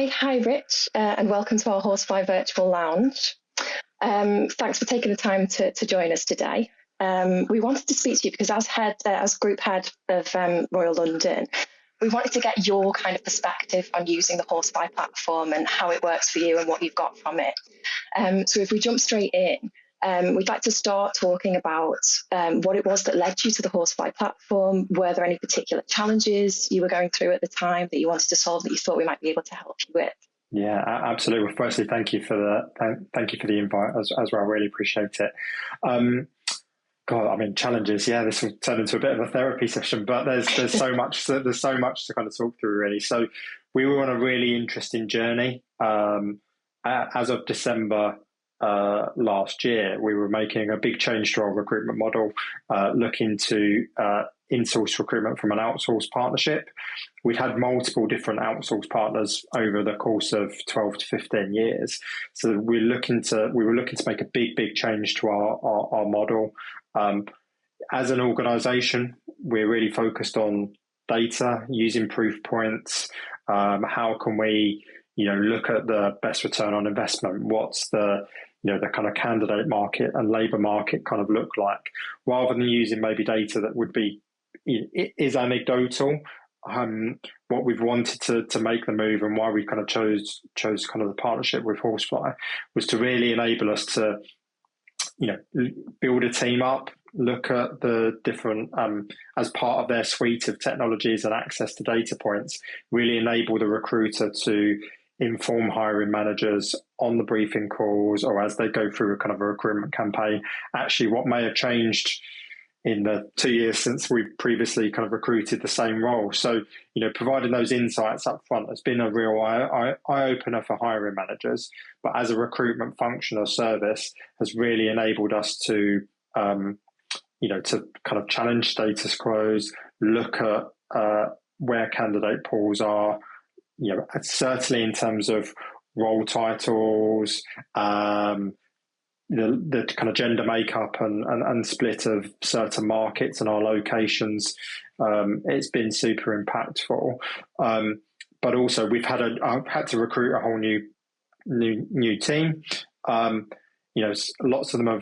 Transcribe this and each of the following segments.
Okay, hi Rich, and welcome to our Horsefly Virtual Lounge. Thanks for taking the time to join us today. We wanted to speak to you because as group head of Royal London, we wanted to get your kind of perspective on using the Horsefly platform and how it works for you and what you've got from it. So if we jump straight in, we'd like to start talking about what it was that led you to the Horsefly platform. Were there any particular challenges you were going through at the time that you wanted to solve that you thought we might be able to help you with? Yeah, absolutely. Well, firstly, thank you for the invite as well. I really appreciate it. God, I mean, challenges. Yeah, this will turn into a bit of a therapy session, but there's so much to kind of talk through, really. So we were on a really interesting journey. As of December last year, we were making a big change to our recruitment model, looking to insource recruitment from an outsourced partnership. We'd had multiple different outsourced partners over the course of 12 to 15 years. So we were looking to make a big change to our model. As an organisation, we're really focused on data, using proof points. How can we, look at the best return on investment? What's the kind of candidate market and labour market kind of look like, rather than using maybe data that would be is anecdotal. What we've wanted to make the move and why we kind of chose kind of the partnership with Horsefly was to really enable us to build a team up, look at the different as part of their suite of technologies and access to data points, really enable the recruiter to inform hiring managers on the briefing calls or as they go through a kind of a recruitment campaign, actually what may have changed in the 2 years since we've previously kind of recruited the same role. So, providing those insights up front has been a real eye-opener for hiring managers, but as a recruitment function or service has really enabled us to, to kind of challenge status quos, look at where candidate pools are, certainly in terms of role titles, the kind of gender makeup and split of certain markets and our locations. It's been super impactful. But also we've I've had to recruit a whole new team. Lots of them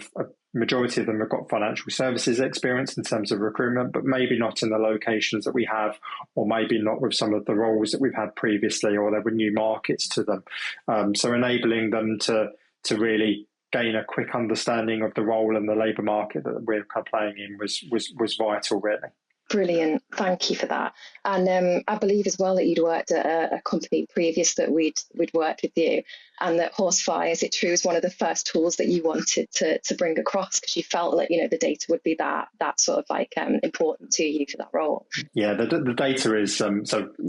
majority of them have got financial services experience in terms of recruitment, but maybe not in the locations that we have, or maybe not with some of the roles that we've had previously, or there were new markets to them. So enabling them to really gain a quick understanding of the role and the labour market that we're kind of playing in was vital, really. Brilliant. Thank you for that. And I believe as well that you'd worked at a company previous that we'd worked with you, and that Horsefly, is it true, is one of the first tools that you wanted to bring across because you felt that, the data would be that sort of like important to you for that role? Yeah, the data is,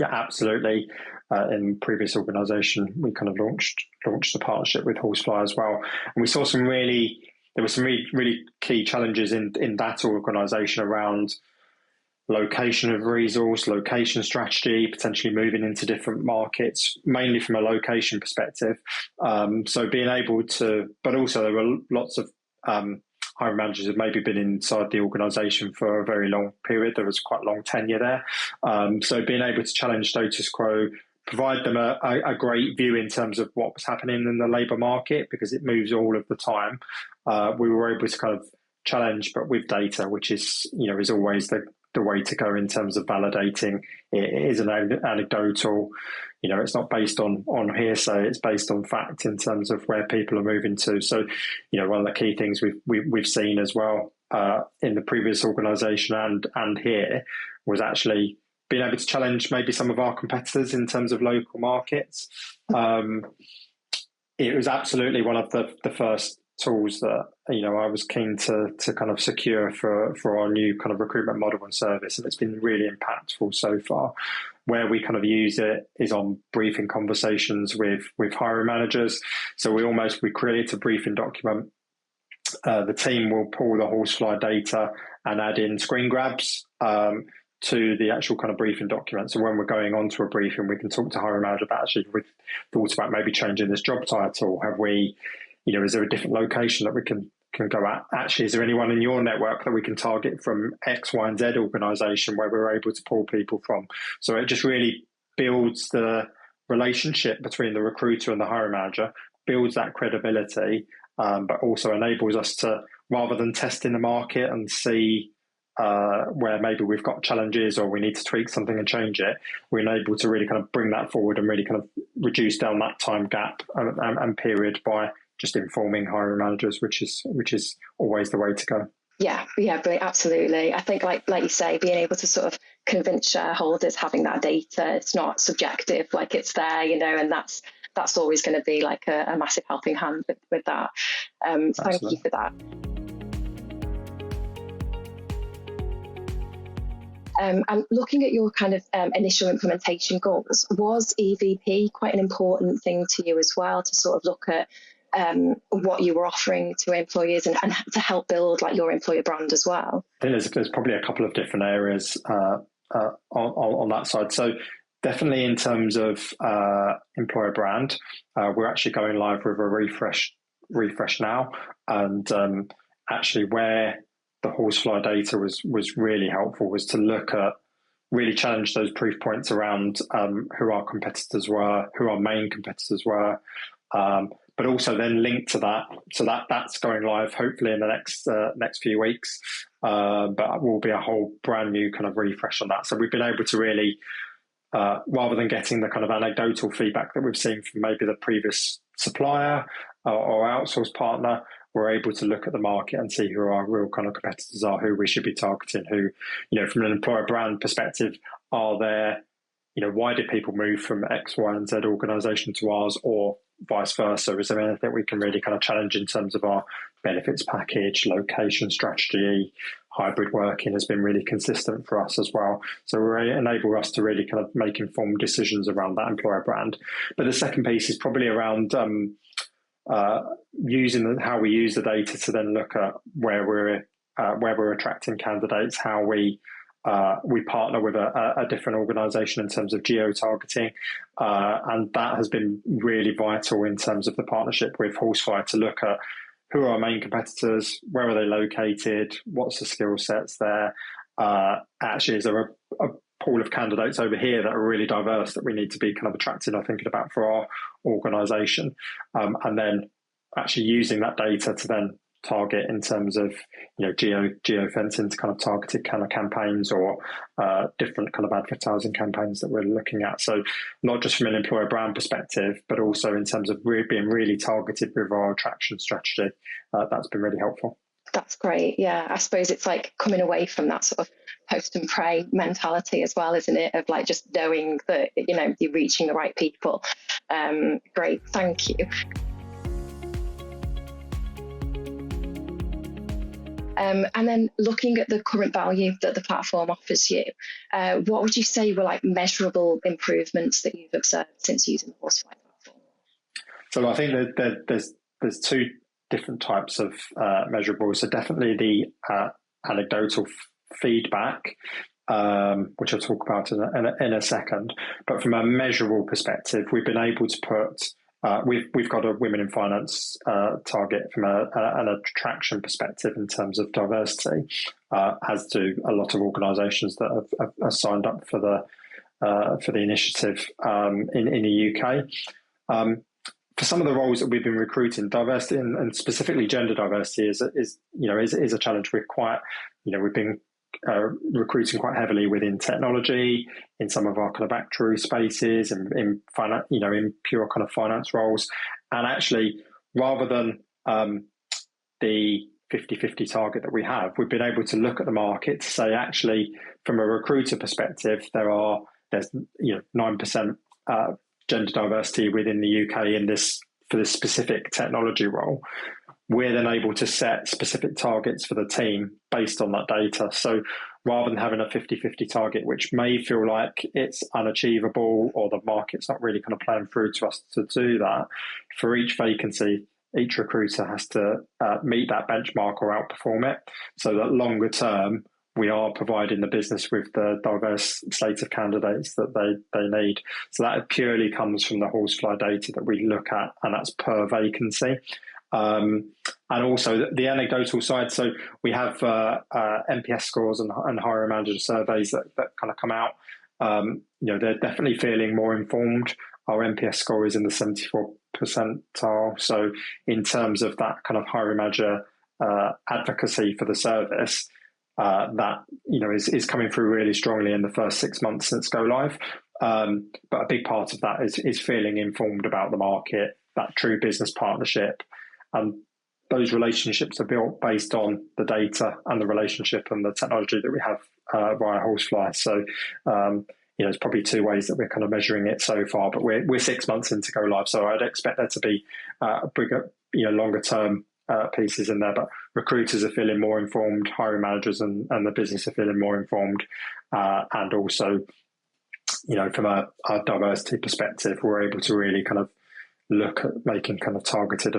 absolutely. In previous organisation, we kind of launched the partnership with Horsefly as well. And we saw there were some really key challenges in that organisation around location of resource, location strategy, potentially moving into different markets, mainly from a location perspective. So being able to, but also there were lots of hiring managers who have maybe been inside the organisation for a very long period. There was quite a long tenure there. So being able to challenge status quo, provide them a great view in terms of what was happening in the labour market, because it moves all of the time. We were able to kind of challenge, but with data, which is always the way to go in terms of validating. It is an anecdotal, it's not based on hearsay, it's based on fact in terms of where people are moving to. So, one of the key things we've seen as well in the previous organisation and here was actually being able to challenge maybe some of our competitors in terms of local markets. It was absolutely one of the first tools that I was keen to kind of secure for our new kind of recruitment model and service, and it's been really impactful so far. Where we kind of use it is on briefing conversations with hiring managers. So we create a briefing document. The team will pull the Horsefly data and add in screen grabs to the actual kind of briefing document. So when we're going on to a briefing, we can talk to hiring manager about, actually, we've thought about maybe changing this job title. Have we, is there a different location that we can go at? Actually, is there anyone in your network that we can target from X, Y, and Z organisation where we're able to pull people from? So it just really builds the relationship between the recruiter and the hiring manager builds that credibility, but also enables us to, rather than testing the market and see where maybe we've got challenges or we need to tweak something and change it, we're able to really kind of bring that forward and really kind of reduce down that time gap and period by just informing hiring managers, which is always the way to go. Yeah, but absolutely. I think like you say, being able to sort of convince shareholders, having that data, it's not subjective, like it's there, and that's always going to be like a massive helping hand with that. Thank you for that. And looking at your kind of initial implementation goals, was EVP quite an important thing to you as well, to sort of look at what you were offering to employers and to help build like your employer brand as well? I think there's probably a couple of different areas on that side. So definitely in terms of employer brand, we're actually going live with a refresh now, and actually where the Horsefly data was really helpful was to look at, really challenge those proof points around who our competitors were, who our main competitors were, but also then linked to that. So that's going live hopefully in the next few weeks, but will be a whole brand new kind of refresh on that. So we've been able to really, rather than getting the kind of anecdotal feedback that we've seen from maybe the previous supplier or outsourced partner, we're able to look at the market and see who our real kind of competitors are, who we should be targeting, who, from an employer brand perspective, are there, why did people move from X, Y, and Z organisation to ours, or vice versa? Is there anything we can really kind of challenge in terms of our benefits package, location strategy? Hybrid working has been really consistent for us as well. So we're enable us to really kind of make informed decisions around that employer brand. But the second piece is probably around using how we use the data to then look at where we're attracting candidates, how we partner with a different organisation in terms of geo-targeting, and that has been really vital in terms of the partnership with Horsefly to look at who are our main competitors, where are they located, what's the skill sets there, actually is there a pool of candidates over here that are really diverse that we need to be kind of attracting or thinking about for our organisation, and then actually using that data to then target in terms of geo fencing to kind of targeted kind of campaigns or different kind of advertising campaigns that we're looking at. So not just from an employer brand perspective, but also in terms of being really targeted with our attraction strategy. That's been really helpful. That's great. Yeah, I suppose it's like coming away from that sort of post and pray mentality as well, isn't it? Of like just knowing that you're reaching the right people. Great, thank you. And then looking at the current value that the platform offers you, what would you say were like measurable improvements that you've observed since using the Horsefly platform? So I think that there's two different types of measurables. So definitely the anecdotal feedback, which I'll talk about in a second. But from a measurable perspective, we've been able to put we've got a women in finance target from an attraction perspective in terms of diversity, as do a lot of organisations that have signed up for the initiative in the UK. For some of the roles that we've been recruiting, diversity and specifically gender diversity is a challenge. We've been recruiting quite heavily within technology, in some of our kind of actuary spaces, and in finance, in pure kind of finance roles. And actually, rather than the 50-50 target that we have, we've been able to look at the market to say, actually, from a recruiter perspective, there's 9% gender diversity within the UK for this specific technology role. We're then able to set specific targets for the team based on that data. So rather than having a 50-50 target, which may feel like it's unachievable or the market's not really kind of playing through to us to do that, for each vacancy, each recruiter has to meet that benchmark or outperform it, so that longer term, we are providing the business with the diverse slate of candidates that they need. So that purely comes from the Horsefly data that we look at, and that's per vacancy. And also the anecdotal side. So we have NPS scores and hiring manager surveys that kind of come out. They're definitely feeling more informed our NPS score is in the 74 percentile. So in terms of that kind of hiring manager advocacy for the service, that is coming through really strongly in the first 6 months since go live. But a big part of that is feeling informed about the market, that true business partnership, and those relationships are built based on the data and the relationship and the technology that we have via Horsefly. So there's probably two ways that we're kind of measuring it so far, but we're 6 months into go live, so I'd expect there to be bigger, longer term pieces in there. But recruiters are feeling more informed, hiring managers and the business are feeling more informed, and also, from a diversity perspective, we're able to really kind of look at making kind of targeted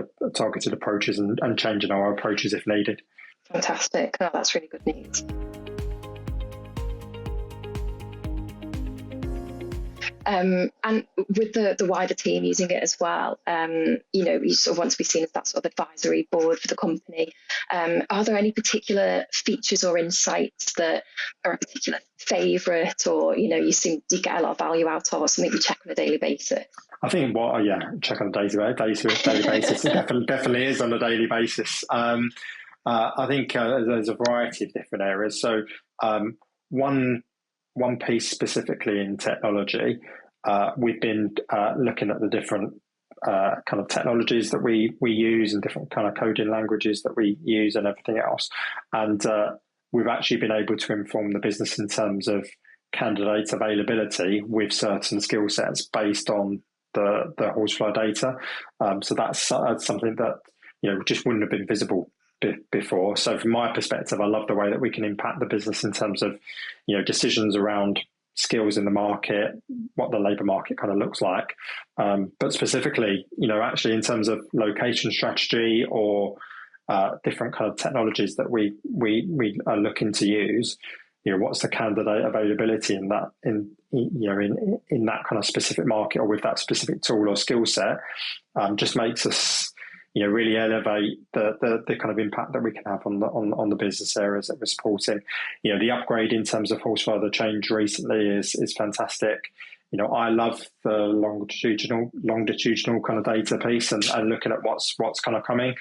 approaches and changing our approaches if needed. Fantastic. No, that's really good news. And with the wider team using it as well, you sort of want to be seen as that sort of advisory board for the company. Are there any particular features or insights that are a particular favourite, or you get a lot of value out of, or something you check on a daily basis? I think check on a daily basis. It definitely is on a daily basis. I think there's a variety of different areas. So one piece specifically in technology, we've been looking at the different kind of technologies that we use and different kind of coding languages that we use and everything else. And we've actually been able to inform the business in terms of candidate availability with certain skill sets based on the Horsefly data. So that's something that just wouldn't have been visible before. So from my perspective, I love the way that we can impact the business in terms of decisions around skills in the market, what the labour market kind of looks like, but specifically actually in terms of location strategy or different kind of technologies that we are looking to use. What's the candidate availability in that in that kind of specific market or with that specific tool or skill set, just makes us really elevate the kind of impact that we can have on the business areas that we're supporting. The upgrade in terms of Horsefly, the change recently is fantastic. I love the longitudinal kind of data piece and looking at what's kind of coming,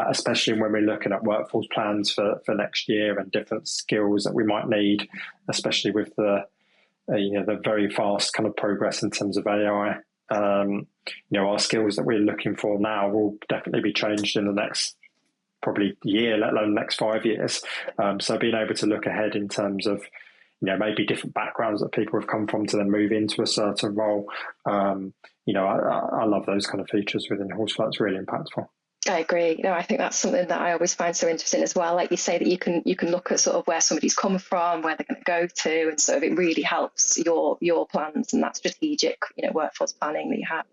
especially when we're looking at workforce plans for next year and different skills that we might need, especially with the very fast kind of progress in terms of AI. Our skills that we're looking for now will definitely be changed in the next probably year, let alone the next 5 years. So being able to look ahead in terms of maybe different backgrounds that people have come from to then move into a certain role. I love those kind of features within Horsefly. It's really impactful. I agree. I think that's something that I always find so interesting as well. Like you say, that you can look at sort of where somebody's come from, where they're going to go to, and sort of it really helps your plans and that strategic workforce planning that you have.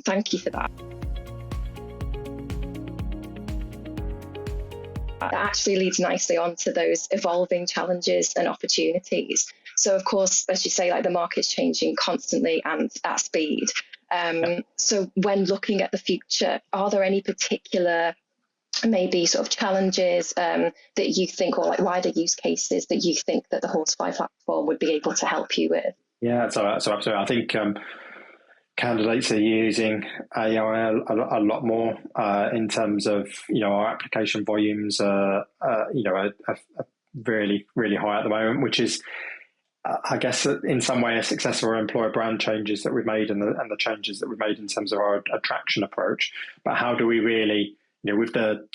Thank you for that. That actually leads nicely on to those evolving challenges and opportunities. So, of course, as you say, like the market's changing constantly and at speed. So when looking at the future, are there any particular maybe sort of challenges that you think, or like wider use cases that you think that the Horsefly platform would be able to help you with? Yeah, so absolutely. I think candidates are using AI a lot more in terms of our application volumes are really, really high at the moment, which is I guess in some way a success of our employer brand changes that we've made and the changes that we've made in terms of our attraction approach. But how do we really, with the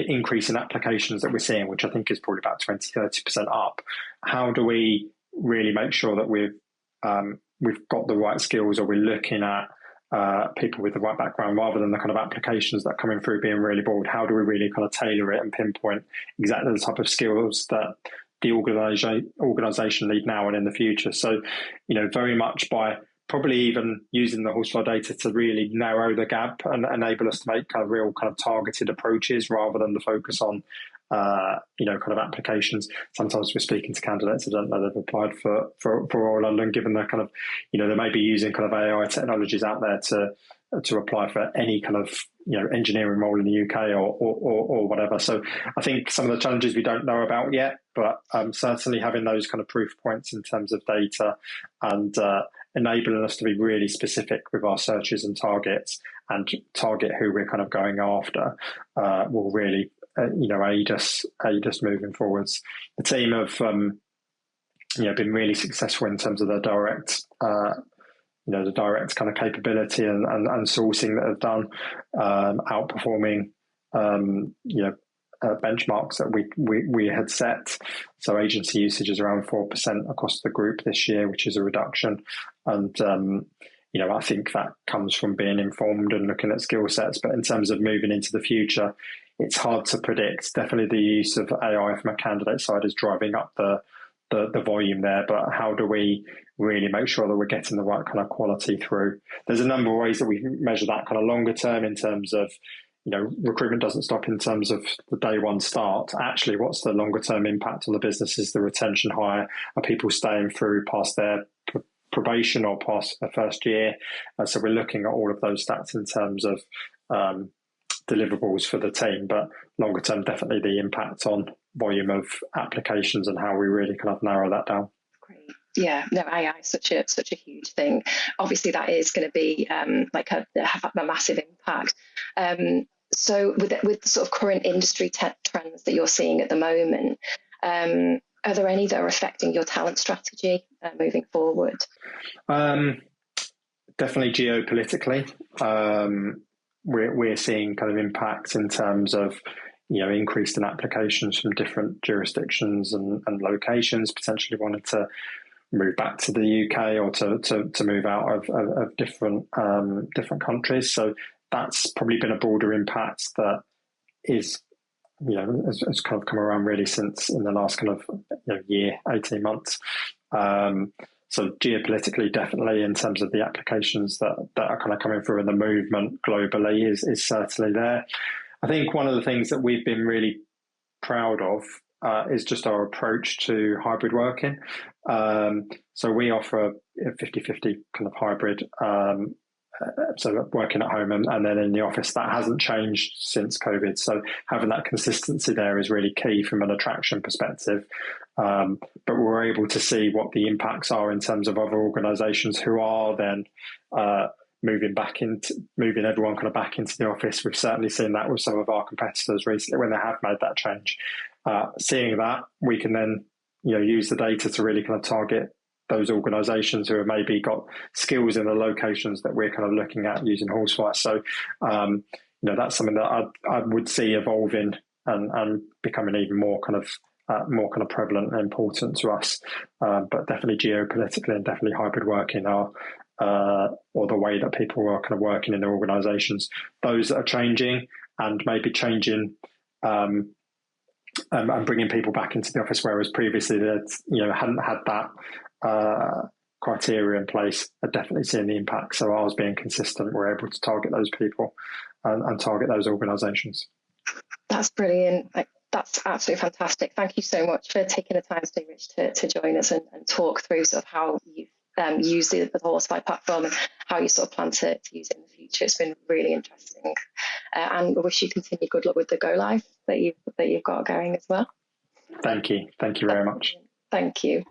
increase in applications that we're seeing, which I think is probably about 20-30% up, how do we really make sure that we've got the right skills, or we're looking at people with the right background rather than the kind of applications that are coming through being really broad? How do we really kind of tailor it and pinpoint exactly the type of skills that the organisation need now and in the future? So, very much by probably even using the Horsefly data to really narrow the gap and enable us to make kind of real kind of targeted approaches rather than the focus on, kind of applications. Sometimes we're speaking to candidates that don't know they've applied for Royal London, given the kind of, they may be using kind of AI technologies out there to apply for any kind of engineering role in the UK or whatever. So I think some of the challenges we don't know about yet, but certainly having those kind of proof points in terms of data and enabling us to be really specific with our searches and targets, and target who we're kind of going after, will really aid us moving forwards. The team have been really successful in terms of their direct kind of capability and sourcing that have done, outperforming benchmarks that we had set. So agency usage is around 4% across the group this year, which is a reduction. And I think that comes from being informed and looking at skill sets. But in terms of moving into the future, it's hard to predict. Definitely the use of AI from a candidate side is driving up the volume there, but how do we really make sure that we're getting the right kind of quality through? There's a number of ways that we measure that kind of longer term in terms of, recruitment doesn't stop in terms of the day one start. Actually, what's the longer term impact on the business? Is the retention higher? Are people staying through past their probation or past their first year? So we're looking at all of those stats in terms of deliverables for the team, but longer term, definitely the impact on volume of applications and how we really kind of narrow that down. Great. Yeah, no, AI is such a huge thing. Obviously, that is going to be have a massive impact. So with the sort of current industry trends that you're seeing at the moment, are there any that are affecting your talent strategy moving forward? Definitely geopolitically. We're seeing kind of impacts in terms of increased in applications from different jurisdictions and locations, potentially wanted to move back to the UK or to move out of different countries. So that's probably been a broader impact that is has kind of come around really since in the last kind of year, 18 months. So geopolitically, definitely in terms of the applications that are kind of coming through and the movement globally is certainly there. I think one of the things that we've been really proud of is just our approach to hybrid working. So we offer a 50-50 kind of hybrid, so working at home and then in the office. That hasn't changed since COVID. So having that consistency there is really key from an attraction perspective. But we're able to see what the impacts are in terms of other organisations who are then moving everyone kind of back into the office. We've certainly seen that with some of our competitors recently when they have made that change. Seeing that, we can then use the data to really kind of target those organisations who have maybe got skills in the locations that we're kind of looking at using Horsefly. So that's something that I would see evolving and becoming even more kind of prevalent and important to us. But definitely geopolitically and definitely hybrid working are or the way that people are kind of working in their organisations. Those that are changing and maybe changing and bringing people back into the office, whereas previously they hadn't had that criteria in place, are definitely seeing the impact. So ours being consistent, we're able to target those people and target those organisations. That's brilliant. That's absolutely fantastic. Thank you so much for taking the time today, Rich, to join us and talk through sort of how you use the Horsefly platform and how you sort of plan to use it in the future. It's been really interesting, and I wish you continued good luck with the go live that you've got going as well. Thank you very much. Thank you.